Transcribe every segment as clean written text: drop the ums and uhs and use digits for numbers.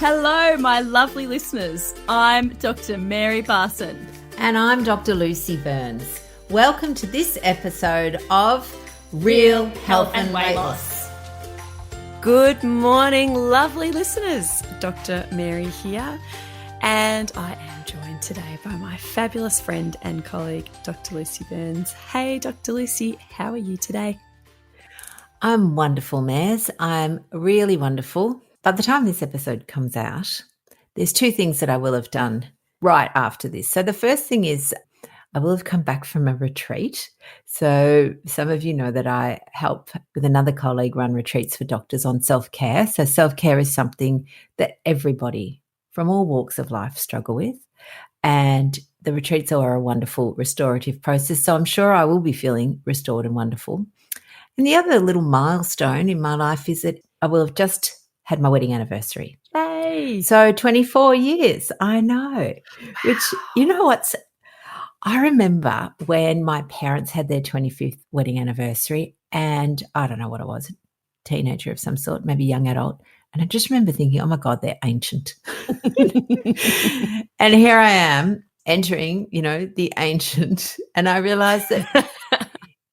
Hello, my lovely listeners. I'm Dr. Mary Barson. And I'm Dr. Lucy Burns. Welcome to this episode of Real Health and Weight Loss. Good morning, lovely listeners. Dr. Mary here, and I am joined today by my fabulous friend and colleague, Dr. Lucy Burns. Hey, Dr. Lucy, how are you today? I'm wonderful, Maz. I'm really wonderful. By the time this episode comes out, there's two things that I will have done right after this. So the first thing is I will have come back from a retreat. So some of you know that I help with another colleague run retreats for doctors on self-care. So self-care is something that everybody from all walks of life struggle with. And the retreats are a wonderful restorative process. So I'm sure I will be feeling restored and wonderful. And the other little milestone in my life is that I will have just had my wedding anniversary. Hey! So 24 years, I know. Wow. Which, you know what's, I remember when my parents had their 25th wedding anniversary, and I don't know what I was, a teenager of some sort, maybe young adult. And I just remember thinking, oh my God, they're ancient. And here I am entering, the ancient. And I realized that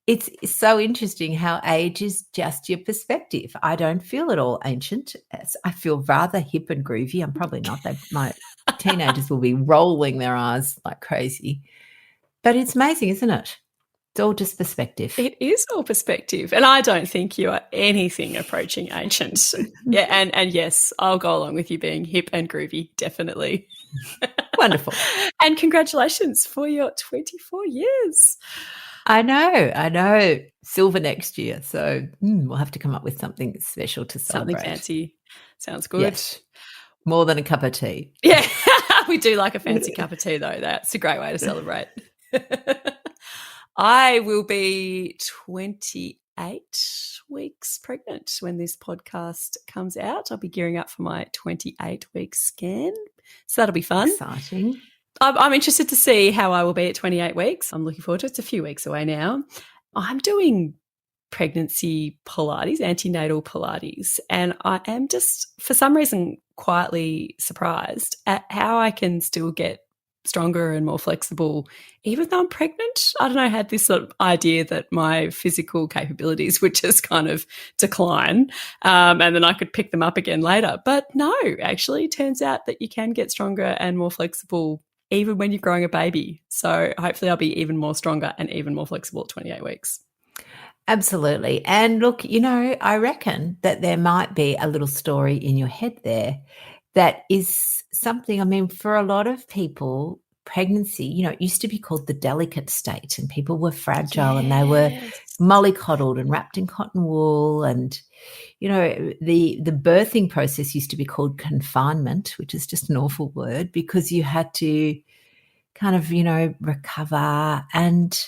it's so interesting how age is just your perspective. I don't feel at all ancient. I feel rather hip and groovy. I'm probably not. My teenagers will be rolling their eyes like crazy. But it's amazing, isn't it? It's all just perspective. It is all perspective. And I don't think you are anything approaching ancient. Yeah, and yes, I'll go along with you being hip and groovy, definitely. Wonderful. And congratulations for your 24 years. I know. Silver next year. So we'll have to come up with something special to celebrate. Something fancy. Sounds good. Yes. More than a cup of tea. Yeah, we do like a fancy cup of tea though. That's a great way to celebrate. I will be 28 weeks pregnant when this podcast comes out. I'll be gearing up for my 28-week scan. So that'll be fun. Exciting. I'm interested to see how I will be at 28 weeks. I'm looking forward to it. It's a few weeks away now. I'm doing pregnancy Pilates, antenatal Pilates, and I am just, for some reason, quietly surprised at how I can still get stronger and more flexible even though I'm pregnant. I don't know, I had this sort of idea that my physical capabilities would just kind of decline and then I could pick them up again later. But no, actually, it turns out that you can get stronger and more flexible even when you're growing a baby. So hopefully I'll be even more stronger and even more flexible at 28 weeks. Absolutely. And look, I reckon that there might be a little story in your head there that is something, for a lot of people, pregnancy, it used to be called the delicate state, and people were fragile and they were mollycoddled and wrapped in cotton wool. And, the birthing process used to be called confinement, which is just an awful word because you had to kind of, recover. And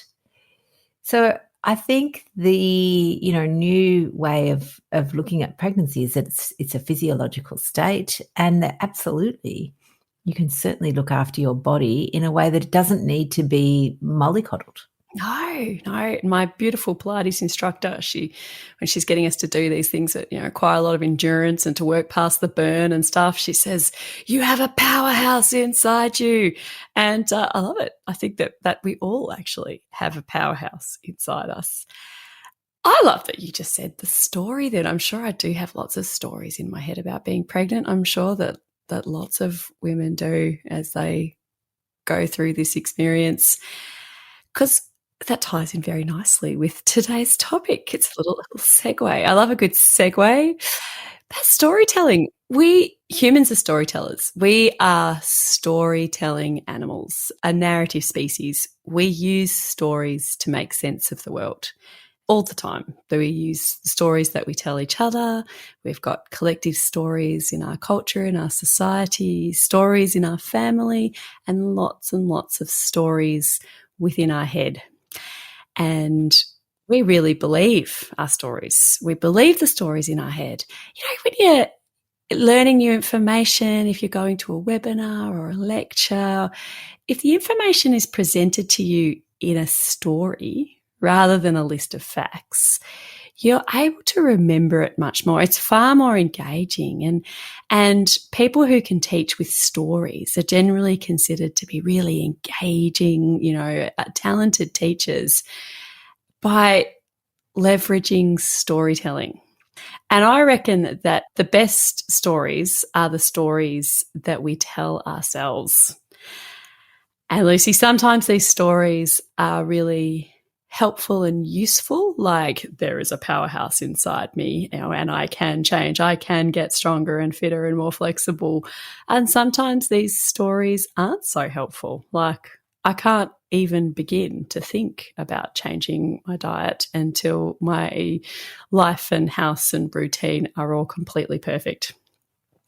so I think the, new way of looking at pregnancy is that it's a physiological state, and that absolutely you can certainly look after your body in a way that it doesn't need to be mollycoddled. No. My beautiful Pilates instructor, when she's getting us to do these things that, require a lot of endurance and to work past the burn and stuff, she says, you have a powerhouse inside you. And I love it. I think that we all actually have a powerhouse inside us. I love that you just said the story then. I'm sure I do have lots of stories in my head about being pregnant. I'm sure that lots of women do as they go through this experience, because that ties in very nicely with today's topic. It's a little segue. I love a good segue. That's storytelling. We humans are storytellers. We are storytelling animals, a narrative species. We use stories to make sense of the world all the time. We use the stories that we tell each other. We've got collective stories in our culture, in our society, stories in our family, and lots of stories within our head. And we really believe our stories. We believe the stories in our head. When you're learning new information, if you're going to a webinar or a lecture, if the information is presented to you in a story rather than a list of facts, you're able to remember it much more. It's far more engaging, and people who can teach with stories are generally considered to be really engaging, talented teachers by leveraging storytelling. And I reckon that the best stories are the stories that we tell ourselves. And Lucy, sometimes these stories are really helpful and useful, like there is a powerhouse inside me, and I can change, I can get stronger and fitter and more flexible. And sometimes these stories aren't so helpful, like I can't even begin to think about changing my diet until my life and house and routine are all completely perfect.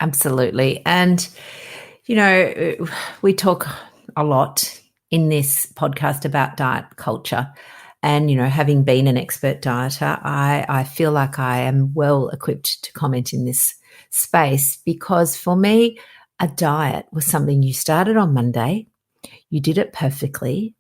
Absolutely. And, we talk a lot in this podcast about diet culture. And, having been an expert dieter, I feel like I am well equipped to comment in this space, because for me, a diet was something you started on Monday, you did it perfectly.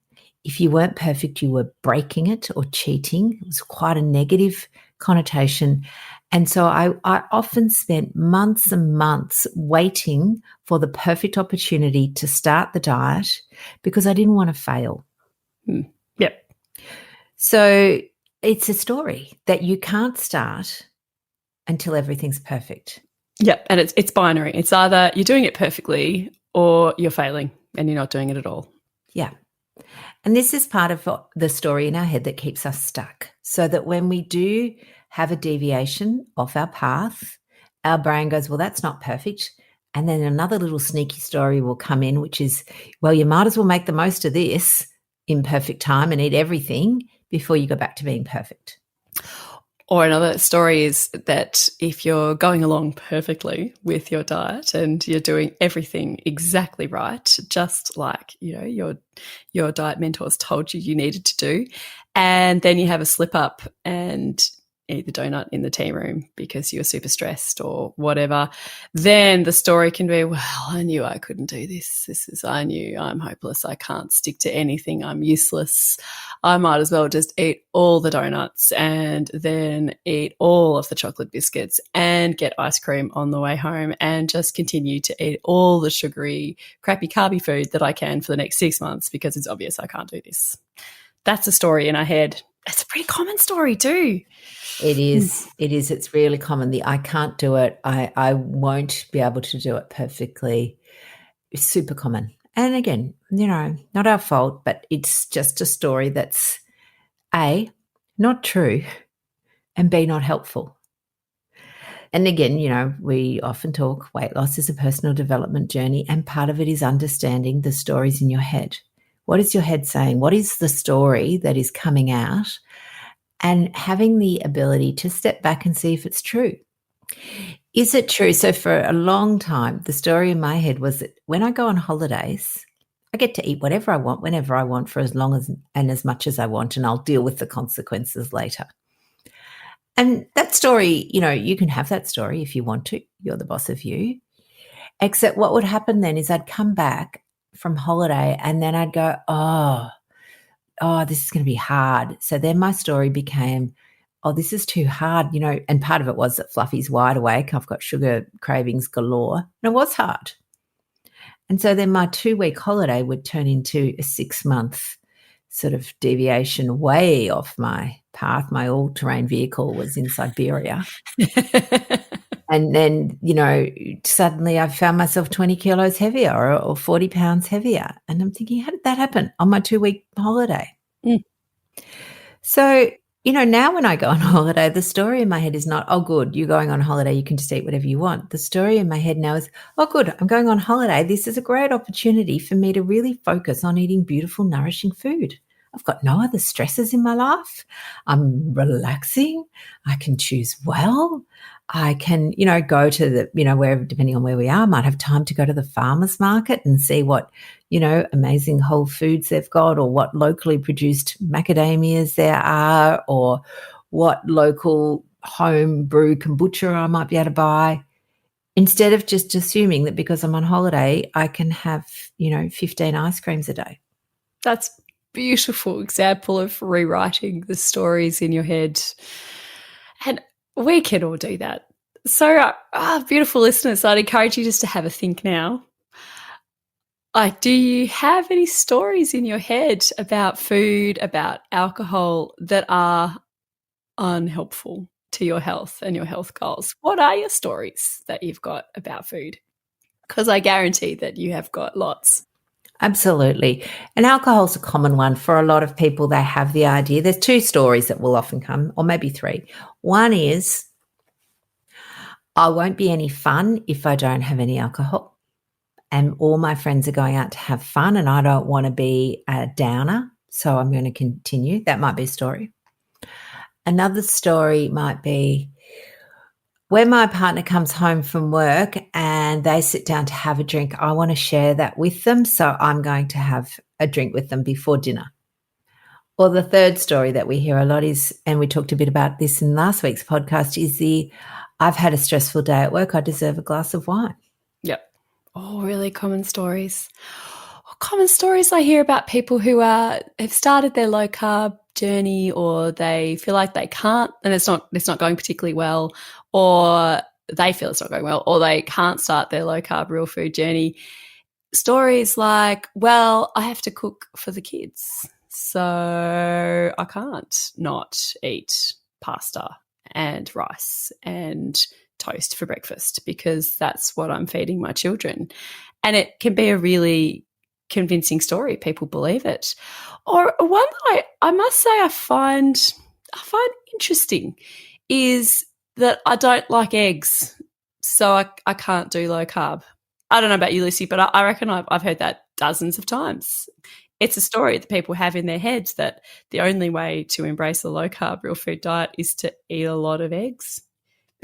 If you weren't perfect, you were breaking it or cheating. It was quite a negative connotation. And so I often spent months and months waiting for the perfect opportunity to start the diet because I didn't want to fail. Yep. So it's a story that you can't start until everything's perfect. Yep. And it's binary. It's either you're doing it perfectly or you're failing and you're not doing it at all. Yeah. And this is part of the story in our head that keeps us stuck, so that when we do have a deviation off our path, our brain goes, well, that's not perfect. And then another little sneaky story will come in, which is, well, you might as well make the most of this imperfect time and eat everything before you go back to being perfect. Or another story is that if you're going along perfectly with your diet and you're doing everything exactly right, just like, your diet mentors told you needed to do, and then you have a slip up and eat the donut in the tea room because you're super stressed or whatever, then the story can be, well, I knew I couldn't do this. I knew I'm hopeless. I can't stick to anything. I'm useless. I might as well just eat all the donuts and then eat all of the chocolate biscuits and get ice cream on the way home and just continue to eat all the sugary, crappy, carby food that I can for the next 6 months because it's obvious I can't do this. That's a story in our head. It's a pretty common story too. It is. It is. It's really common. The I can't do it. I won't be able to do it perfectly. It's super common. And again, not our fault, but it's just a story that's A, not true, and B, not helpful. And again, we often talk weight loss is a personal development journey, and part of it is understanding the stories in your head. What is your head saying? What is the story that is coming out? And having the ability to step back and see if it's true. Is it true? So for a long time, the story in my head was that when I go on holidays, I get to eat whatever I want, whenever I want, for as long as and as much as I want, and I'll deal with the consequences later. And that story, you can have that story if you want to. You're the boss of you. Except what would happen then is I'd come back from holiday and then I'd go, oh, this is going to be hard. So then my story became, oh, this is too hard, and part of it was that Fluffy's wide awake. I've got sugar cravings galore. And it was hard. And so then my 2-week holiday would turn into a 6-month sort of deviation way off my path. My all-terrain vehicle was in Siberia. And then, suddenly I found myself 20 kilos heavier or 40 pounds heavier. And I'm thinking, how did that happen on my 2-week holiday? Mm. So, now when I go on holiday, the story in my head is not, oh, good, you're going on holiday, you can just eat whatever you want. The story in my head now is, oh, good, I'm going on holiday. This is a great opportunity for me to really focus on eating beautiful, nourishing food. I've got no other stresses in my life. I'm relaxing. I can choose well. I can, go to the, wherever, depending on where we are, I might have time to go to the farmer's market and see what, amazing whole foods they've got, or what locally produced macadamias there are, or what local home brew kombucha I might be able to buy, instead of just assuming that because I'm on holiday, I can have, 15 ice creams a day. That's beautiful example of rewriting the stories in your head. And we can all do that. So, beautiful listeners, I'd encourage you just to have a think now. Do you have any stories in your head about food, about alcohol that are unhelpful to your health and your health goals? What are your stories that you've got about food? Because I guarantee that you have got lots. Absolutely. And alcohol's a common one for a lot of people. They have the idea. There's two stories that will often come, or maybe three. One is, I won't be any fun if I don't have any alcohol. And all my friends are going out to have fun and I don't want to be a downer, so I'm going to continue. That might be a story. Another story might be, when my partner comes home from work and they sit down to have a drink, I want to share that with them, so I'm going to have a drink with them before dinner. Or the third story that we hear a lot is, and we talked a bit about this in last week's podcast, is I've had a stressful day at work, I deserve a glass of wine. Yep. Oh, really common stories. Common stories I hear about people who have started their low carb journey, or they feel like they can't, and it's not going particularly well, or they feel it's not going well, or they can't start their low carb real food journey. Stories like, well, I have to cook for the kids, so I can't not eat pasta and rice and toast for breakfast because that's what I'm feeding my children. And it can be a really convincing story. People believe it. Or one that I must say I find interesting is that I don't like eggs, so I can't do low carb. I don't know about you, Lucy, but I reckon I've heard that dozens of times. It's a story that people have in their heads that the only way to embrace a low carb real food diet is to eat a lot of eggs.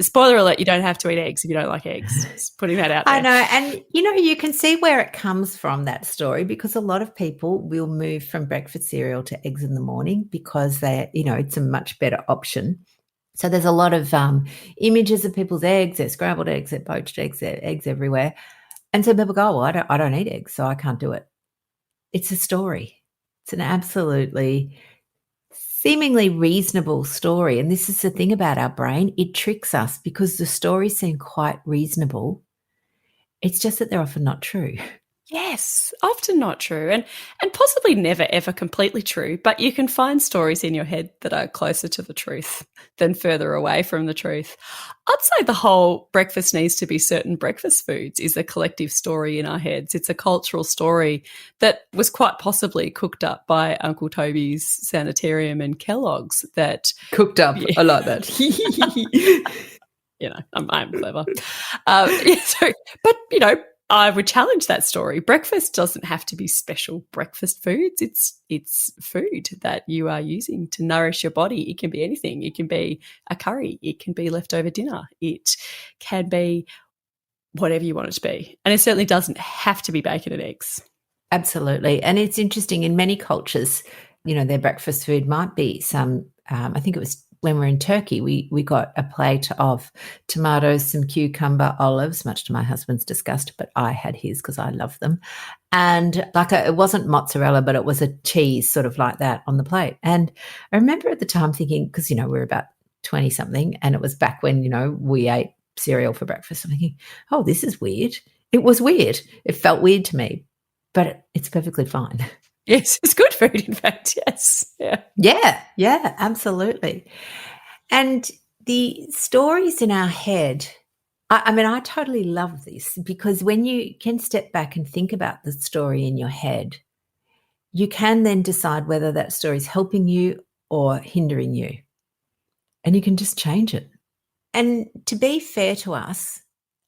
Spoiler alert, you don't have to eat eggs if you don't like eggs. Just putting that out there. I know. And, you can see where it comes from, that story, because a lot of people will move from breakfast cereal to eggs in the morning because it's a much better option. So there's a lot of images of people's eggs, there's scrambled eggs, there's poached eggs, there's eggs everywhere. And so people go, well, I don't eat eggs, so I can't do it. It's a story. It's an absolutely seemingly reasonable story. And this is the thing about our brain. It tricks us because the stories seem quite reasonable. It's just that they're often not true. Yes, often not true, and possibly never, ever completely true, but you can find stories in your head that are closer to the truth than further away from the truth. I'd say the whole breakfast needs to be certain breakfast foods is a collective story in our heads. It's a cultural story that was quite possibly cooked up by Uncle Toby's Sanitarium and Kellogg's that... Cooked up, yeah. I like that. I'm clever. I would challenge that story. Breakfast doesn't have to be special breakfast foods. It's food that you are using to nourish your body. It can be anything. It can be a curry. It can be leftover dinner. It can be whatever you want it to be. And it certainly doesn't have to be bacon and eggs. Absolutely. And it's interesting, in many cultures, their breakfast food might be some, I think it was when we were in Turkey, we got a plate of tomatoes, some cucumber, olives, much to my husband's disgust, but I had his because I love them. And it wasn't mozzarella, but it was a cheese sort of like that on the plate. And I remember at the time thinking, because, we were about 20 something, and it was back when, we ate cereal for breakfast. I'm thinking, oh, this is weird. It was weird. It felt weird to me, but it's perfectly fine. Yes, it's good food, in fact, yes. Yeah, absolutely. And the stories in our head, I totally love this, because when you can step back and think about the story in your head, you can then decide whether that story is helping you or hindering you. And you can just change it. And to be fair to us,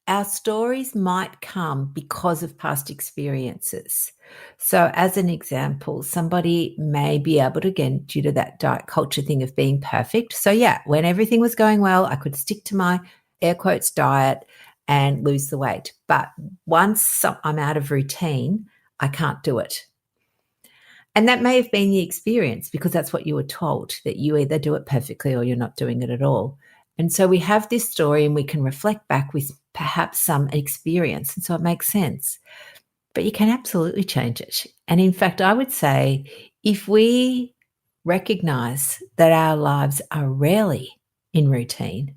our stories might come because of past experiences. So as an example, somebody may be able to, again, due to that diet culture thing of being perfect. So yeah, when everything was going well, I could stick to my air quotes diet and lose the weight. But once I'm out of routine, I can't do it. And that may have been the experience because that's what you were told, that you either do it perfectly or you're not doing it at all. And so we have this story and we can reflect back with perhaps some experience. And so it makes sense. But you can absolutely change it. And in fact, I would say if we recognize that our lives are rarely in routine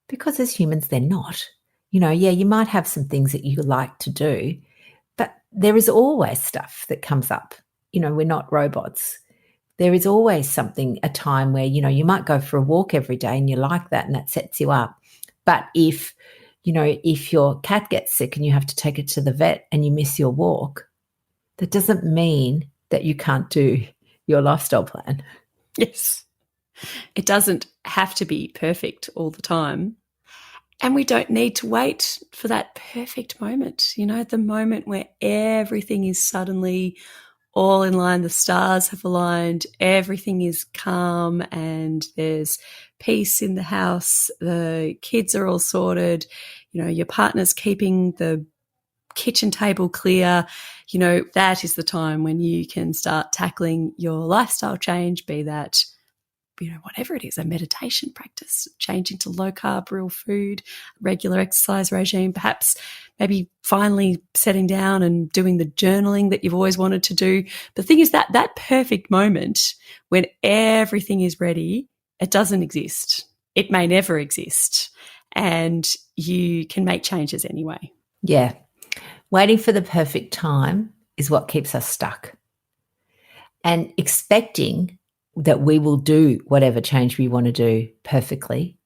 because as humans, they're not. You might have some things that you like to do, but there is always stuff that comes up. We're not robots. There is always a time where, you might go for a walk every day and you like that and that sets you up. But if your cat gets sick and you have to take it to the vet and you miss your walk, that doesn't mean that you can't do your lifestyle plan. Yes. It doesn't have to be perfect all the time. And we don't need to wait for that perfect moment, the moment where everything is suddenly all in line, the stars have aligned, everything is calm and there's peace in the house, the kids are all sorted, your partner's keeping the kitchen table clear. That is the time when you can start tackling your lifestyle change, be that whatever it is, a meditation practice, changing to low carb, real food, regular exercise regime, perhaps maybe finally setting down and doing the journaling that you've always wanted to do. The thing is that perfect moment when everything is ready, it doesn't exist. It may never exist. And you can make changes anyway. Yeah. Waiting for the perfect time is what keeps us stuck. And expecting that we will do whatever change we want to do perfectly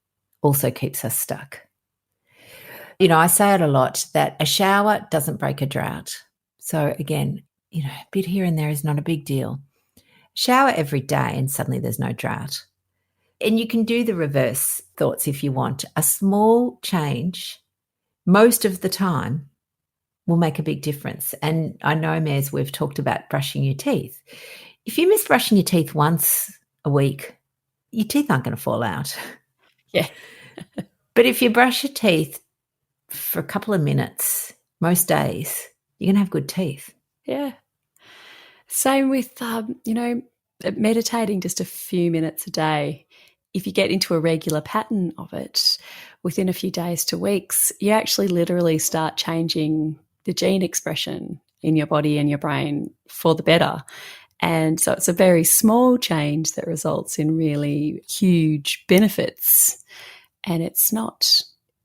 also keeps us stuck. I say it a lot that a shower doesn't break a drought. So again, a bit here and there is not a big deal. Shower every day and suddenly there's no drought. And you can do the reverse thoughts if you want. A small change most of the time will make a big difference. And I know, Mez, we've talked about brushing your teeth. If you miss brushing your teeth once a week, your teeth aren't going to fall out. Yeah. But if you brush your teeth for a couple of minutes, most days, you're going to have good teeth. Yeah. Same with, meditating just a few minutes a day. If you get into a regular pattern of it, within a few days to weeks, you actually literally start changing the gene expression in your body and your brain for the better. And so it's a very small change that results in really huge benefits. And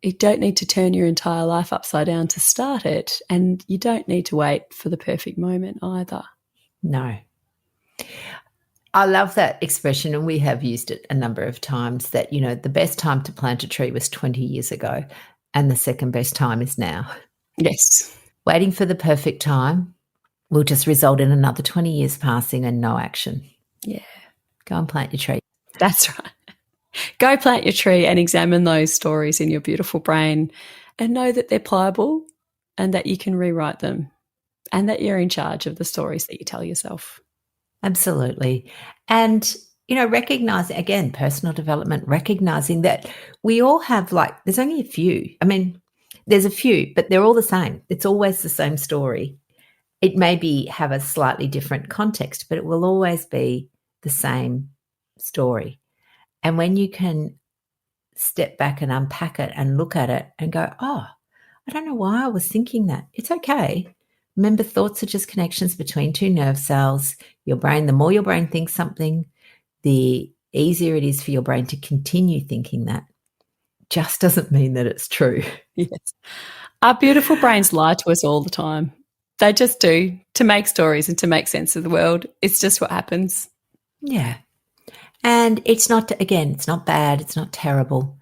you don't need to turn your entire life upside down to start it. And you don't need to wait for the perfect moment either. No. I love that expression, and we have used it a number of times that, the best time to plant a tree was 20 years ago and the second best time is now. Yes. Waiting for the perfect time will just result in another 20 years passing and no action. Yeah. Go and plant your tree. That's right. Go plant your tree and examine those stories in your beautiful brain and know that they're pliable and that you can rewrite them and that you're in charge of the stories that you tell yourself. Absolutely. And, recognizing, again, personal development, recognizing that we all have there's only a few. I mean, there's a few, but they're all the same. It's always the same story. It may have a slightly different context, but it will always be the same story. And when you can step back and unpack it and look at it and go, oh, I don't know why I was thinking that. It's okay. Remember, thoughts are just connections between two nerve cells. Your brain, the more your brain thinks something, the easier it is for your brain to continue thinking that. Just doesn't mean that it's true. Yes. Our beautiful brains lie to us all the time. They just do, to make stories and to make sense of the world. It's just what happens. Yeah. And it's not bad. It's not terrible.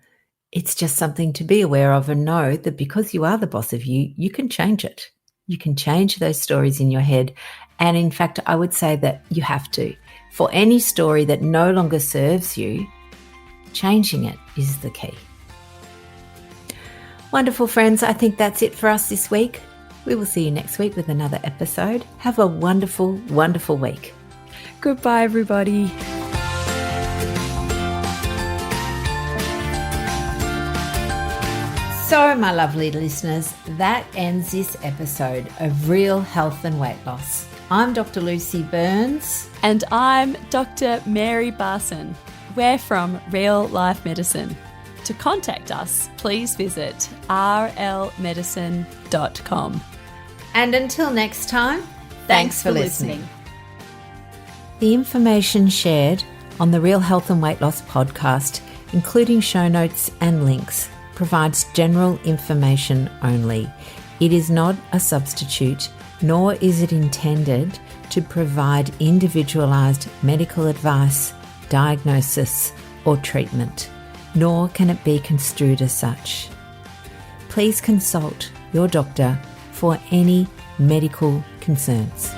It's just something to be aware of and know that because you are the boss of you, you can change it. You can change those stories in your head. And in fact, I would say that you have to. For any story that no longer serves you, changing it is the key. Wonderful, friends. I think that's it for us this week. We will see you next week with another episode. Have a wonderful, wonderful week. Goodbye, everybody. So, my lovely listeners, that ends this episode of Real Health and Weight Loss. I'm Dr. Lucy Burns. And I'm Dr. Mary Barson. We're from Real Life Medicine. To contact us, please visit rlmedicine.com. And until next time, thanks for listening. The information shared on the Real Health and Weight Loss podcast including show notes and links, provides general information only. It is not a substitute, nor is it intended to provide individualised medical advice, diagnosis, or treatment, nor can it be construed as such. Please consult your doctor for any medical concerns.